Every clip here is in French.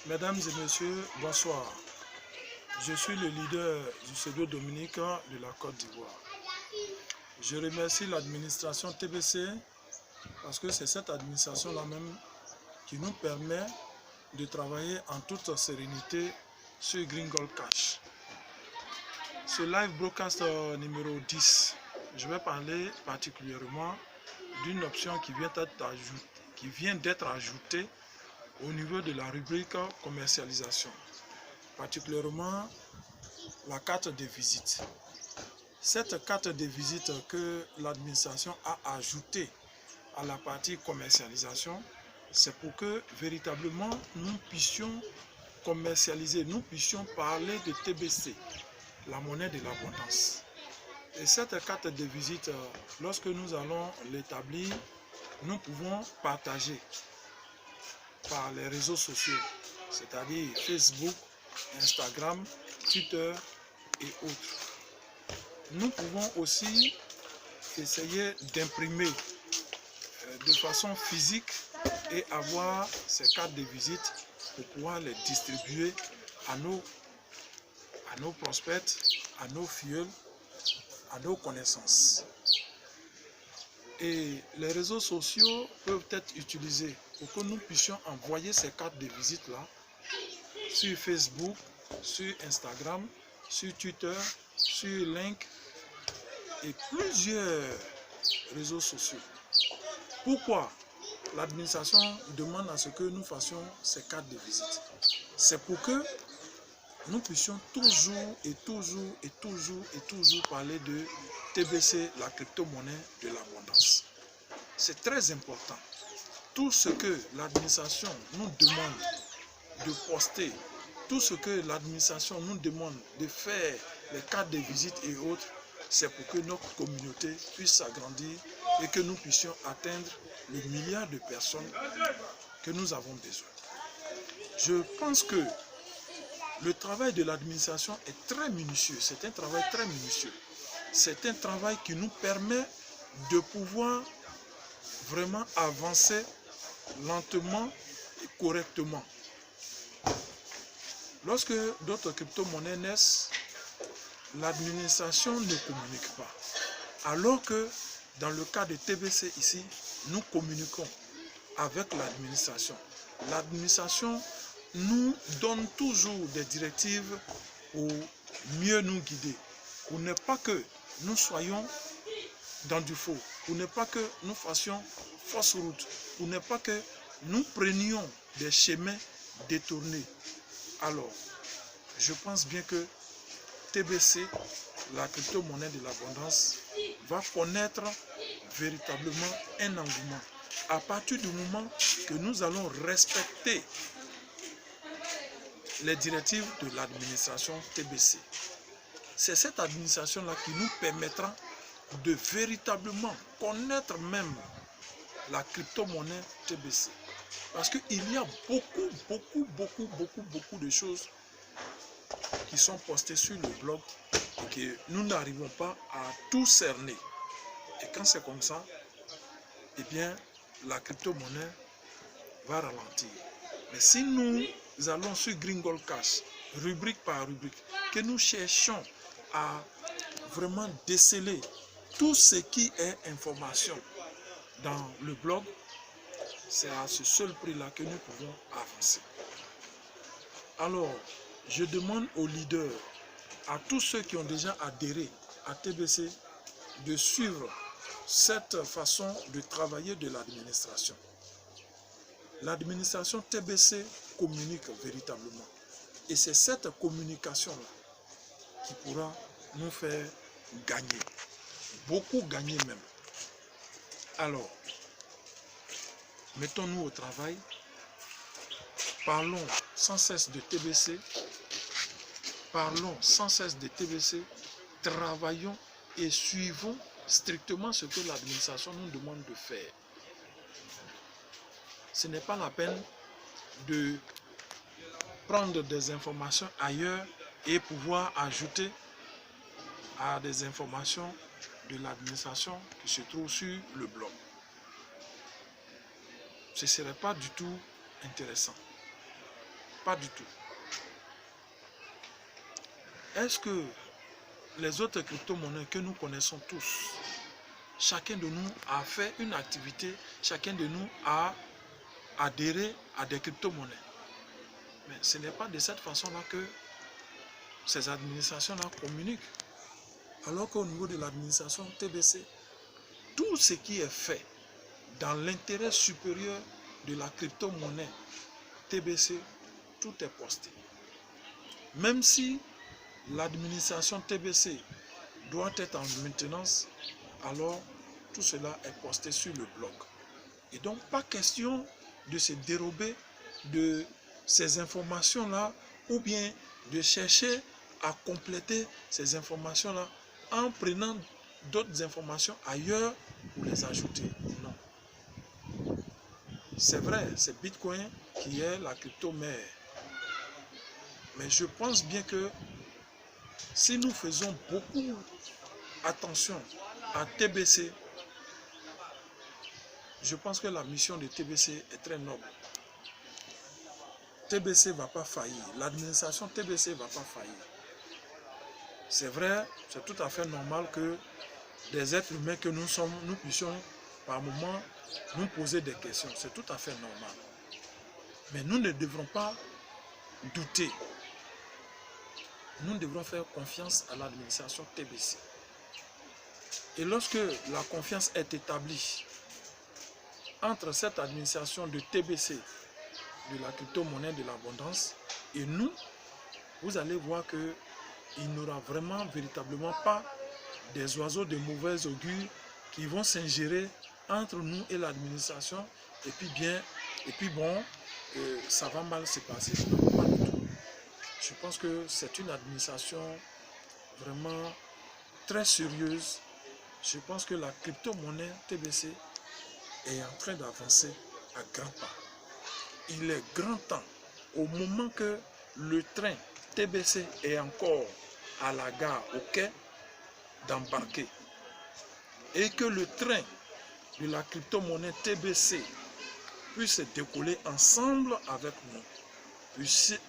Mesdames et messieurs, bonsoir. Je suis le leader du pseudo-Dominique de la Côte d'Ivoire. Je remercie l'administration TBC parce que c'est cette administration-là même qui nous permet de travailler en toute sérénité sur Green Gold Cash. Ce live broadcast numéro 10, je vais parler particulièrement d'une option qui vient d'être ajoutée au niveau de la rubrique commercialisation, particulièrement la carte de visite. Cette carte de visite que l'administration a ajoutée à la partie commercialisation, c'est pour que véritablement nous puissions commercialiser, nous puissions parler de TBC, la monnaie de l'abondance. Et cette carte de visite, lorsque nous allons l'établir, nous pouvons partager par les réseaux sociaux, c'est-à-dire Facebook, Instagram, Twitter et autres. Nous pouvons aussi essayer d'imprimer de façon physique et avoir ces cartes de visite pour pouvoir les distribuer à nos prospects, à nos filleuls, à nos connaissances. Et les réseaux sociaux peuvent être utilisés pour que nous puissions envoyer ces cartes de visite-là sur Facebook, sur Instagram, sur Twitter, sur Link et plusieurs réseaux sociaux. Pourquoi l'administration demande à ce que nous fassions ces cartes de visite? C'est pour que nous puissions toujours parler de TBC, la crypto-monnaie de l'abondance. C'est très important. Tout ce que l'administration nous demande de poster, tout ce que l'administration nous demande de faire, les cartes de visite et autres, c'est pour que notre communauté puisse s'agrandir et que nous puissions atteindre le milliard de personnes que nous avons besoin. Je pense que le travail de l'administration est très minutieux, c'est un travail très minutieux. C'est un travail qui nous permet de pouvoir vraiment avancer lentement et correctement. Lorsque d'autres crypto-monnaies naissent, l'administration ne communique pas. Alors que dans le cas de TBC ici, nous communiquons avec l'administration. L'administration nous donne toujours des directives pour mieux nous guider. Pour ne pas que nous soyons dans du faux, pour ne pas que nous fassions fausse route, pour ne pas que nous prenions des chemins détournés. Alors, je pense bien que TBC, la crypto-monnaie de l'abondance, va connaître véritablement un engouement à partir du moment que nous allons respecter les directives de l'administration TBC. C'est cette administration-là qui nous permettra de véritablement connaître même la crypto-monnaie TBC. Parce qu'il y a beaucoup de choses qui sont postées sur le blog et que nous n'arrivons pas à tout cerner. Et quand c'est comme ça, eh bien, la crypto-monnaie va ralentir. Mais si nous allons sur Green Gold Cash, rubrique par rubrique, que nous cherchons à vraiment déceler tout ce qui est information dans le blog, c'est à ce seul prix-là que nous pouvons avancer. Alors, je demande aux leaders, à tous ceux qui ont déjà adhéré à TBC, de suivre cette façon de travailler de l'administration. L'administration TBC communique véritablement. Et c'est cette communication-là qui pourra nous faire gagner. Beaucoup gagner même. Alors, mettons-nous au travail. Parlons sans cesse de TBC. Parlons sans cesse de TBC. Travaillons et suivons strictement ce que l'administration nous demande de faire. Ce n'est pas la peine de prendre des informations ailleurs et pouvoir ajouter à des informations de l'administration qui se trouvent sur le blog. Ce ne serait pas du tout intéressant. Pas du tout. Est-ce que les autres crypto-monnaies que nous connaissons tous, chacun de nous a fait une activité, chacun de nous a adhéré à des crypto-monnaies? Mais ce n'est pas de cette façon-là que ces administrations-là communiquent. Alors qu'au niveau de l'administration TBC, tout ce qui est fait dans l'intérêt supérieur de la crypto-monnaie TBC, tout est posté. Même si l'administration TBC doit être en maintenance, alors tout cela est posté sur le blog. Et donc, pas question de se dérober de ces informations-là ou bien de chercher à compléter ces informations-là en prenant d'autres informations ailleurs pour les ajouter. Non. C'est vrai, c'est Bitcoin qui est la crypto-mère. Mais je pense bien que si nous faisons beaucoup attention à TBC, je pense que la mission de TBC est très noble. TBC ne va pas faillir. L'administration TBC ne va pas faillir. C'est vrai, c'est tout à fait normal que des êtres humains que nous sommes, nous puissions par moments nous poser des questions. C'est tout à fait normal. Mais nous ne devrons pas douter. Nous devrons faire confiance à l'administration TBC. Et lorsque la confiance est établie entre cette administration de TBC, de la crypto-monnaie de l'abondance, et nous, vous allez voir qu'il n'y aura vraiment, véritablement pas des oiseaux de mauvais augure qui vont s'ingérer entre nous et l'administration, et puis bon, ça va mal se passer. Non, pas du tout. Je pense que c'est une administration vraiment très sérieuse. Je pense que la crypto-monnaie TBC est en train d'avancer à grands pas. Il est grand temps, au moment que le train TBC est encore à la gare, au quai, d'embarquer. Et que le train de la crypto-monnaie TBC puisse décoller ensemble avec nous,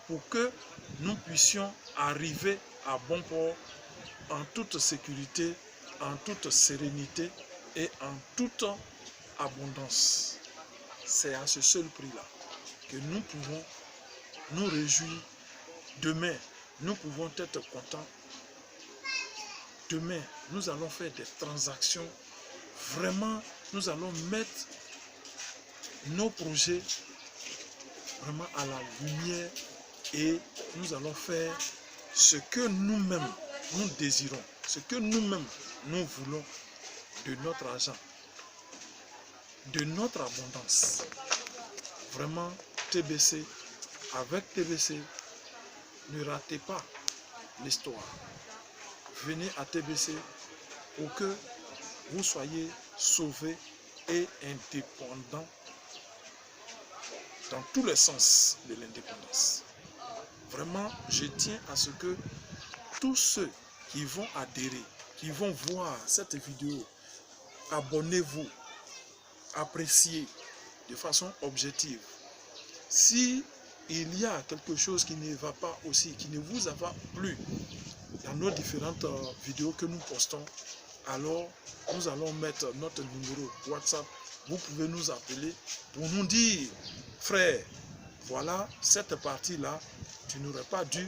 pour que nous puissions arriver à bon port en toute sécurité, en toute sérénité et en toute abondance. C'est à ce seul prix-là que nous pouvons nous réjouir. Demain, nous pouvons être contents. Demain, nous allons faire des transactions. Vraiment, nous allons mettre nos projets vraiment à la lumière et nous allons faire ce que nous-mêmes nous désirons, ce que nous-mêmes nous voulons de notre argent, de notre abondance. Vraiment, TBC, avec TBC, ne ratez pas l'histoire. Venez à TBC pour que vous soyez sauvés et indépendants dans tous les sens de l'indépendance. Vraiment, je tiens à ce que tous ceux qui vont adhérer, qui vont voir cette vidéo, abonnez-vous, appréciez de façon objective. Si il y a quelque chose qui ne va pas aussi, qui ne vous a pas plu dans nos différentes vidéos que nous postons, alors nous allons mettre notre numéro WhatsApp. Vous pouvez nous appeler pour nous dire, frère, voilà cette partie-là, tu n'aurais pas dû,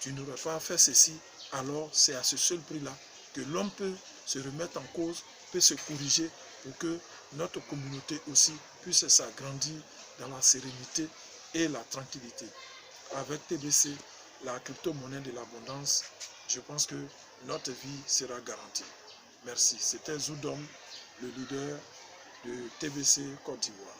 tu n'aurais pas fait ceci. Alors c'est à ce seul prix-là que l'homme peut se remettre en cause, peut se corriger pour que notre communauté aussi puisse s'agrandir dans la sérénité et la tranquillité. Avec TBC, la crypto-monnaie de l'abondance, je pense que notre vie sera garantie. Merci. C'était Zoudom, le leader de TBC Côte d'Ivoire.